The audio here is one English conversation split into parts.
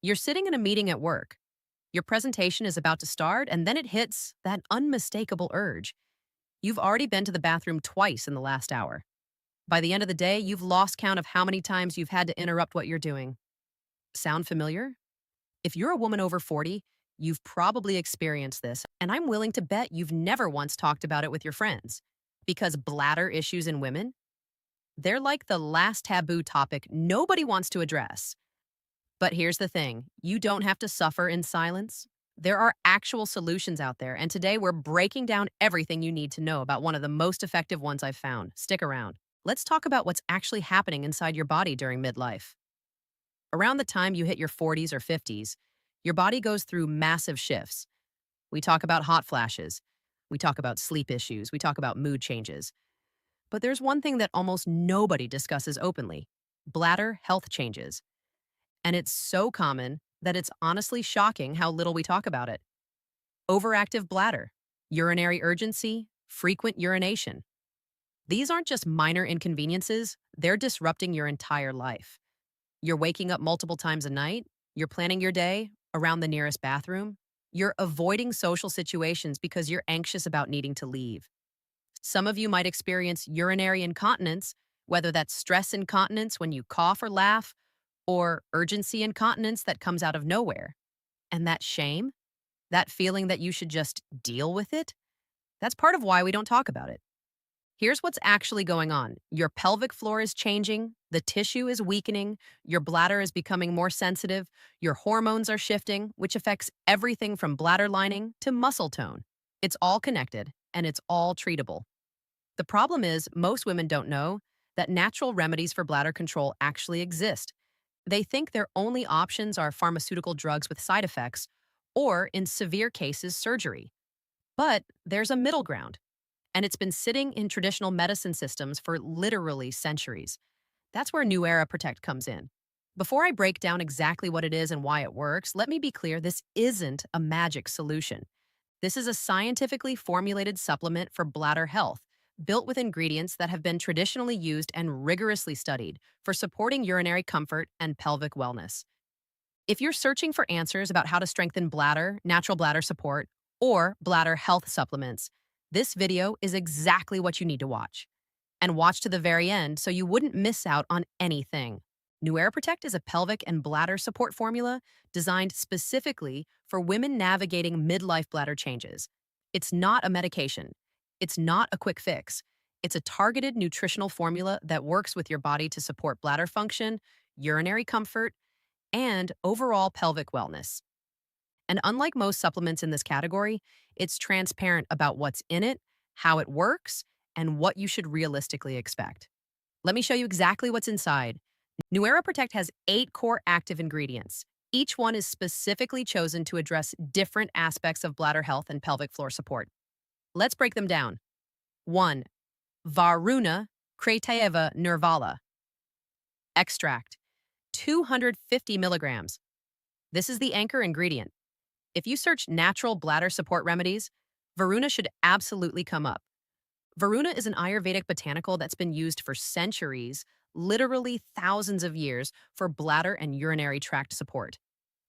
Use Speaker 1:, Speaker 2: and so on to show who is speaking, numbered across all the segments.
Speaker 1: You're sitting in a meeting at work. Your presentation is about to start, and then it hits that unmistakable urge. You've already been to the bathroom twice in the last hour. By the end of the day, you've lost count of how many times you've had to interrupt what you're doing. Sound familiar? If you're a woman over 40, you've probably experienced this, and I'm willing to bet you've never once talked about it with your friends. Because bladder issues in women, they're like the last taboo topic nobody wants to address. But here's the thing, you don't have to suffer in silence. There are actual solutions out there, and today we're breaking down everything you need to know about one of the most effective ones I've found. Stick around. Let's talk about what's actually happening inside your body during midlife. Around the time you hit your 40s or 50s, your body goes through massive shifts. We talk about hot flashes, we talk about sleep issues, we talk about mood changes. But there's one thing that almost nobody discusses openly: bladder health changes. And it's so common that it's honestly shocking how little we talk about it. Overactive bladder, urinary urgency, frequent urination. These aren't just minor inconveniences, they're disrupting your entire life. You're waking up multiple times a night, you're planning your day around the nearest bathroom, you're avoiding social situations because you're anxious about needing to leave. Some of you might experience urinary incontinence, whether that's stress incontinence when you cough or laugh, or urgency incontinence that comes out of nowhere. And that shame, that feeling that you should just deal with it, that's part of why we don't talk about it. Here's what's actually going on. Your pelvic floor is changing, the tissue is weakening, your bladder is becoming more sensitive, your hormones are shifting, which affects everything from bladder lining to muscle tone. It's all connected, and it's all treatable. The problem is, most women don't know that natural remedies for bladder control actually exist. They think their only options are pharmaceutical drugs with side effects, or in severe cases, surgery. But there's a middle ground, and it's been sitting in traditional medicine systems for literally centuries. That's where NewEra Protect comes in. Before I break down exactly what it is and why it works, let me be clear, this isn't a magic solution. This is a scientifically formulated supplement for bladder health, built with ingredients that have been traditionally used and rigorously studied for supporting urinary comfort and pelvic wellness. If you're searching for answers about how to strengthen bladder, natural bladder support, or bladder health supplements, this video is exactly what you need to watch. And watch to the very end so you wouldn't miss out on anything. NewEra Protect is a pelvic and bladder support formula designed specifically for women navigating midlife bladder changes. It's not a medication. It's not a quick fix. It's a targeted nutritional formula that works with your body to support bladder function, urinary comfort, and overall pelvic wellness. And unlike most supplements in this category, it's transparent about what's in it, how it works, and what you should realistically expect. Let me show you exactly what's inside. NewEra Protect has 8 core active ingredients. Each one is specifically chosen to address different aspects of bladder health and pelvic floor support. Let's break them down. 1. Varuna Creativa nervala. Extract, 250 milligrams. This is the anchor ingredient. If you search natural bladder support remedies, Varuna should absolutely come up. Varuna is an Ayurvedic botanical that's been used for centuries, literally thousands of years, for bladder and urinary tract support.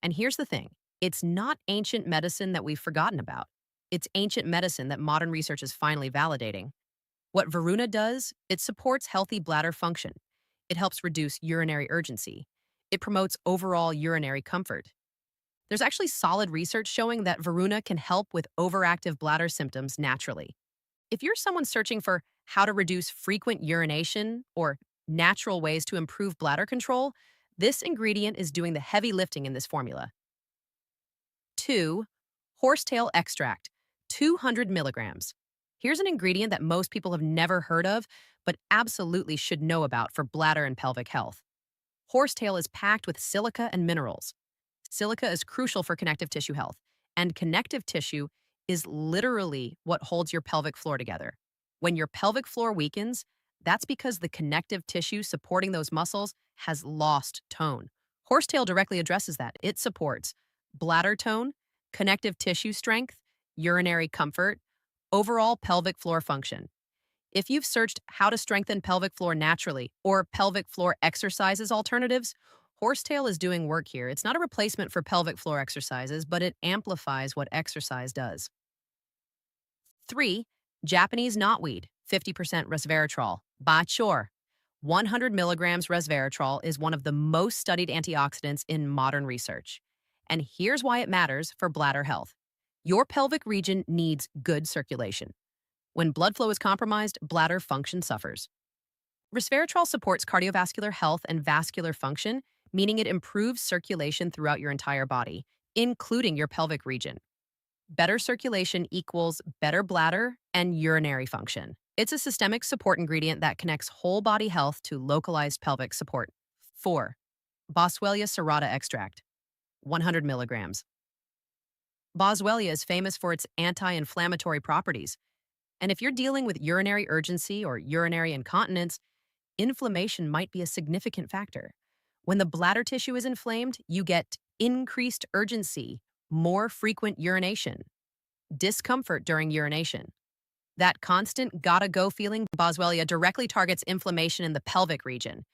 Speaker 1: And here's the thing, it's not ancient medicine that we've forgotten about. It's ancient medicine that modern research is finally validating. What Varuna does, it supports healthy bladder function. It helps reduce urinary urgency. It promotes overall urinary comfort. There's actually solid research showing that Varuna can help with overactive bladder symptoms naturally. If you're someone searching for how to reduce frequent urination or natural ways to improve bladder control, this ingredient is doing the heavy lifting in this formula. 2. Horsetail extract, 200 milligrams. Here's an ingredient that most people have never heard of, but absolutely should know about for bladder and pelvic health. Horsetail is packed with silica and minerals. Silica is crucial for connective tissue health, and connective tissue is literally what holds your pelvic floor together. When your pelvic floor weakens, that's because the connective tissue supporting those muscles has lost tone. Horsetail directly addresses that. It supports bladder tone, connective tissue strength, urinary comfort, overall pelvic floor function. If you've searched how to strengthen pelvic floor naturally or pelvic floor exercises alternatives, Horsetail is doing work here. It's not a replacement for pelvic floor exercises, but it amplifies what exercise does. 3. Japanese knotweed, 50% resveratrol. Bachor. 100 milligrams resveratrol is one of the most studied antioxidants in modern research. And here's why it matters for bladder health. Your pelvic region needs good circulation. When blood flow is compromised, bladder function suffers. Resveratrol supports cardiovascular health and vascular function, meaning it improves circulation throughout your entire body, including your pelvic region. Better circulation equals better bladder and urinary function. It's a systemic support ingredient that connects whole body health to localized pelvic support. 4. Boswellia serrata extract, 100 milligrams. Boswellia is famous for its anti-inflammatory properties. And if you're dealing with urinary urgency or urinary incontinence, inflammation might be a significant factor. When the bladder tissue is inflamed, you get increased urgency, more frequent urination, discomfort during urination. That constant gotta-go feeling, Boswellia directly targets inflammation in the pelvic region.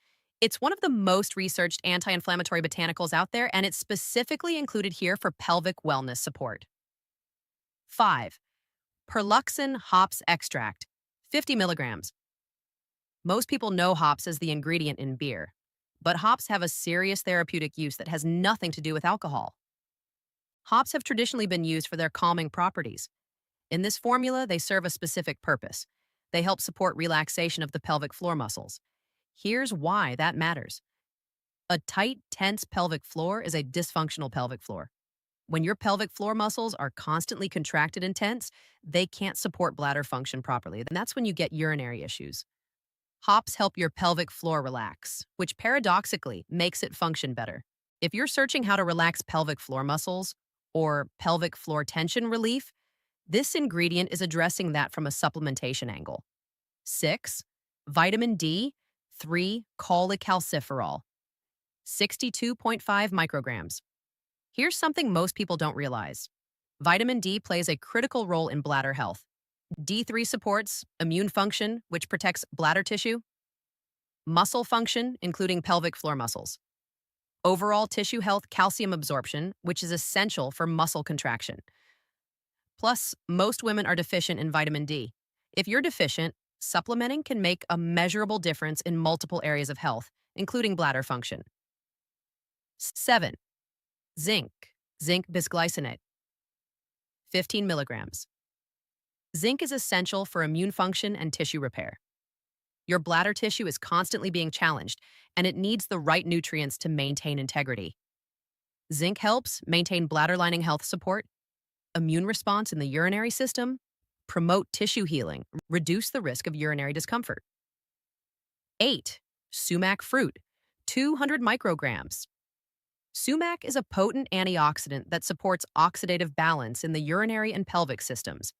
Speaker 1: It's one of the most researched anti-inflammatory botanicals out there, and it's specifically included here for pelvic wellness support. 5. Perluxin hops extract, 50 milligrams. Most people know hops as the ingredient in beer, but hops have a serious therapeutic use that has nothing to do with alcohol. Hops have traditionally been used for their calming properties. In this formula, they serve a specific purpose. They help support relaxation of the pelvic floor muscles. Here's why that matters. A tight, tense pelvic floor is a dysfunctional pelvic floor. When your pelvic floor muscles are constantly contracted and tense, they can't support bladder function properly, and that's when you get urinary issues. Hops help your pelvic floor relax, which paradoxically makes it function better. If you're searching how to relax pelvic floor muscles or pelvic floor tension relief, this ingredient is addressing that from a supplementation angle. 6. Vitamin D, 3 cholecalciferol, 62.5 micrograms. Here's something most people don't realize. Vitamin D plays a critical role in bladder health. D3 supports immune function, which protects bladder tissue, muscle function, including pelvic floor muscles, overall tissue health, calcium absorption, which is essential for muscle contraction. Plus, most women are deficient in vitamin D. If you're deficient, supplementing can make a measurable difference in multiple areas of health, including bladder function. 7. Zinc bisglycinate, 15 milligrams. Zinc is essential for immune function and tissue repair. Your bladder tissue is constantly being challenged, and it needs the right nutrients to maintain integrity. Zinc helps maintain bladder lining health support, immune response in the urinary system, promote tissue healing, reduce the risk of urinary discomfort. 8. Sumac fruit, 200 micrograms. Sumac is a potent antioxidant that supports oxidative balance in the urinary and pelvic systems.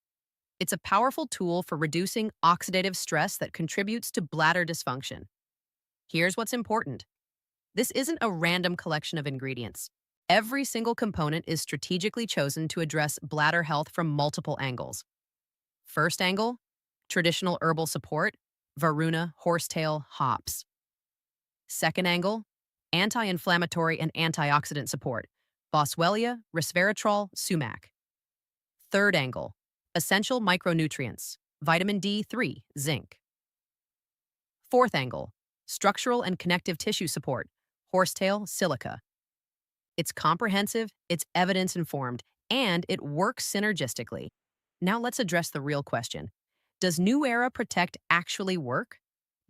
Speaker 1: It's a powerful tool for reducing oxidative stress that contributes to bladder dysfunction. Here's what's important. This isn't a random collection of ingredients. Every single component is strategically chosen to address bladder health from multiple angles. First angle, traditional herbal support, Varuna, horsetail, hops. Second angle, anti-inflammatory and antioxidant support, Boswellia, resveratrol, sumac. Third angle, essential micronutrients, vitamin D3, zinc. Fourth angle, structural and connective tissue support, horsetail, silica. It's comprehensive, it's evidence-informed, and it works synergistically. Now let's address the real question. Does NewEra Protect actually work?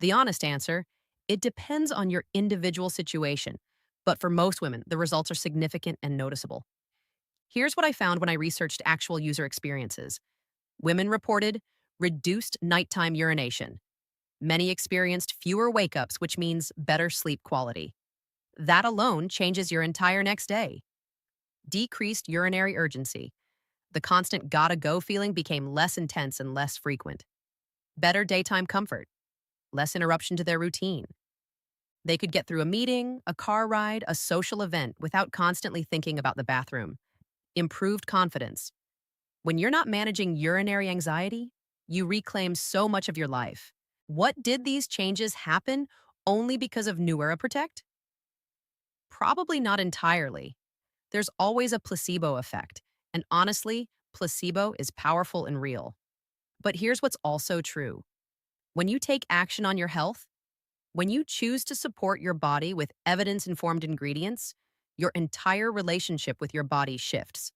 Speaker 1: The honest answer, it depends on your individual situation. But for most women, the results are significant and noticeable. Here's what I found when I researched actual user experiences. Women reported reduced nighttime urination. Many experienced fewer wake-ups, which means better sleep quality. That alone changes your entire next day. Decreased urinary urgency. The constant gotta-go feeling became less intense and less frequent. Better daytime comfort. Less interruption to their routine. They could get through a meeting, a car ride, a social event without constantly thinking about the bathroom. Improved confidence. When you're not managing urinary anxiety, you reclaim so much of your life. What did these changes happen only because of NewEra Protect? Probably not entirely. There's always a placebo effect, and honestly, placebo is powerful and real. But here's what's also true. When you take action on your health, when you choose to support your body with evidence-informed ingredients, your entire relationship with your body shifts.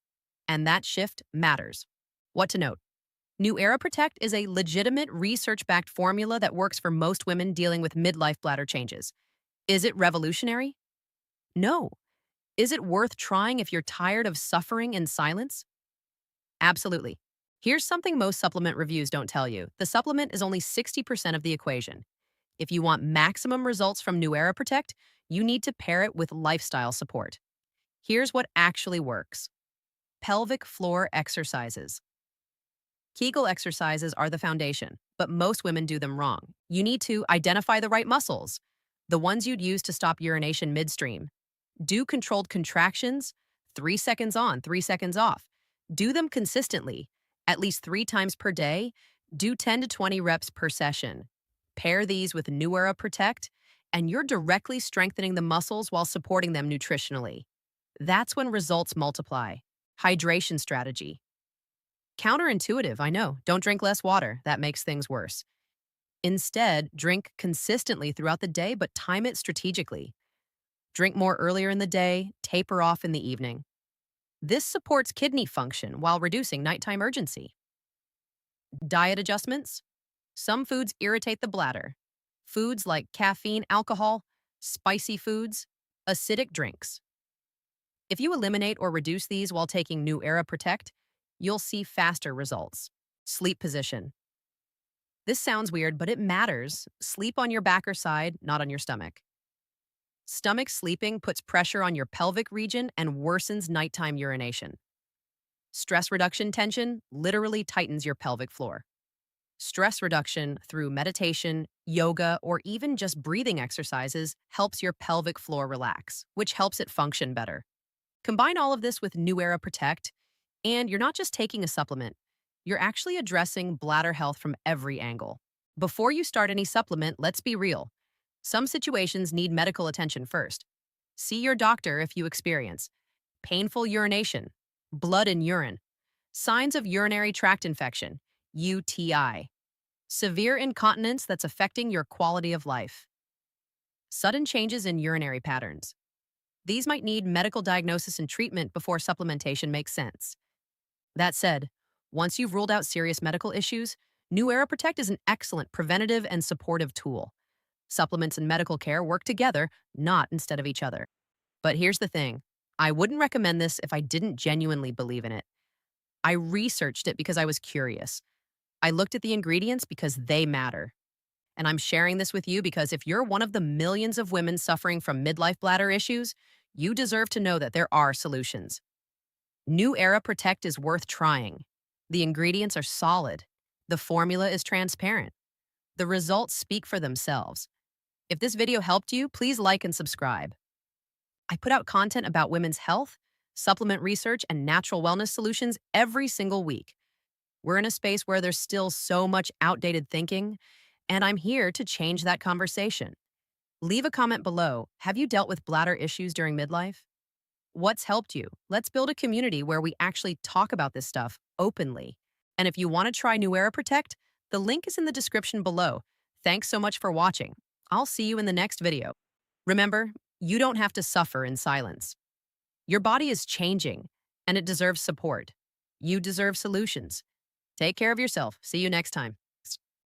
Speaker 1: And that shift matters. What to note? NewEra Protect is a legitimate research-backed formula that works for most women dealing with midlife bladder changes. Is it revolutionary? No. Is it worth trying if you're tired of suffering in silence? Absolutely. Here's something most supplement reviews don't tell you. The supplement is only 60% of the equation. If you want maximum results from NewEra Protect, you need to pair it with lifestyle support. Here's what actually works. Pelvic floor exercises. Kegel exercises are the foundation, but most women do them wrong. You need to identify the right muscles, the ones you'd use to stop urination midstream. Do controlled contractions, 3 seconds on, 3 seconds off. Do them consistently, at least 3 times per day. Do 10 to 20 reps per session. Pair these with NewEra Protect, and you're directly strengthening the muscles while supporting them nutritionally. That's when results multiply. Hydration strategy. Counterintuitive, I know. Don't drink less water. That makes things worse. Instead, drink consistently throughout the day, but time it strategically. Drink more earlier in the day, taper off in the evening. This supports kidney function while reducing nighttime urgency. Diet adjustments. Some foods irritate the bladder. Foods like caffeine, alcohol, spicy foods, acidic drinks. If you eliminate or reduce these while taking NewEra Protect, you'll see faster results. Sleep position. This sounds weird, but it matters. Sleep on your back or side, not on your stomach. Stomach sleeping puts pressure on your pelvic region and worsens nighttime urination. Stress reduction tension literally tightens your pelvic floor. Stress reduction through meditation, yoga, or even just breathing exercises helps your pelvic floor relax, which helps it function better. Combine all of this with NewEra Protect, and you're not just taking a supplement, you're actually addressing bladder health from every angle. Before you start any supplement, let's be real. Some situations need medical attention first. See your doctor if you experience painful urination, blood in urine, signs of urinary tract infection, UTI, severe incontinence that's affecting your quality of life, sudden changes in urinary patterns. These might need medical diagnosis and treatment before supplementation makes sense. That said, once you've ruled out serious medical issues, NewEra Protect is an excellent preventative and supportive tool. Supplements and medical care work together, not instead of each other. But here's the thing. I wouldn't recommend this if I didn't genuinely believe in it. I researched it because I was curious. I looked at the ingredients because they matter. And I'm sharing this with you because if you're one of the millions of women suffering from midlife bladder issues, you deserve to know that there are solutions. NewEra Protect is worth trying. The ingredients are solid. The formula is transparent. The results speak for themselves. If this video helped you, please like and subscribe. I put out content about women's health, supplement research, and natural wellness solutions every single week. We're in a space where there's still so much outdated thinking, and I'm here to change that conversation. Leave a comment below. Have you dealt with bladder issues during midlife? What's helped you? Let's build a community where we actually talk about this stuff openly. And if you want to try NewEra Protect, the link is in the description below. Thanks so much for watching. I'll see you in the next video. Remember, you don't have to suffer in silence. Your body is changing, and it deserves support. You deserve solutions. Take care of yourself. See you next time.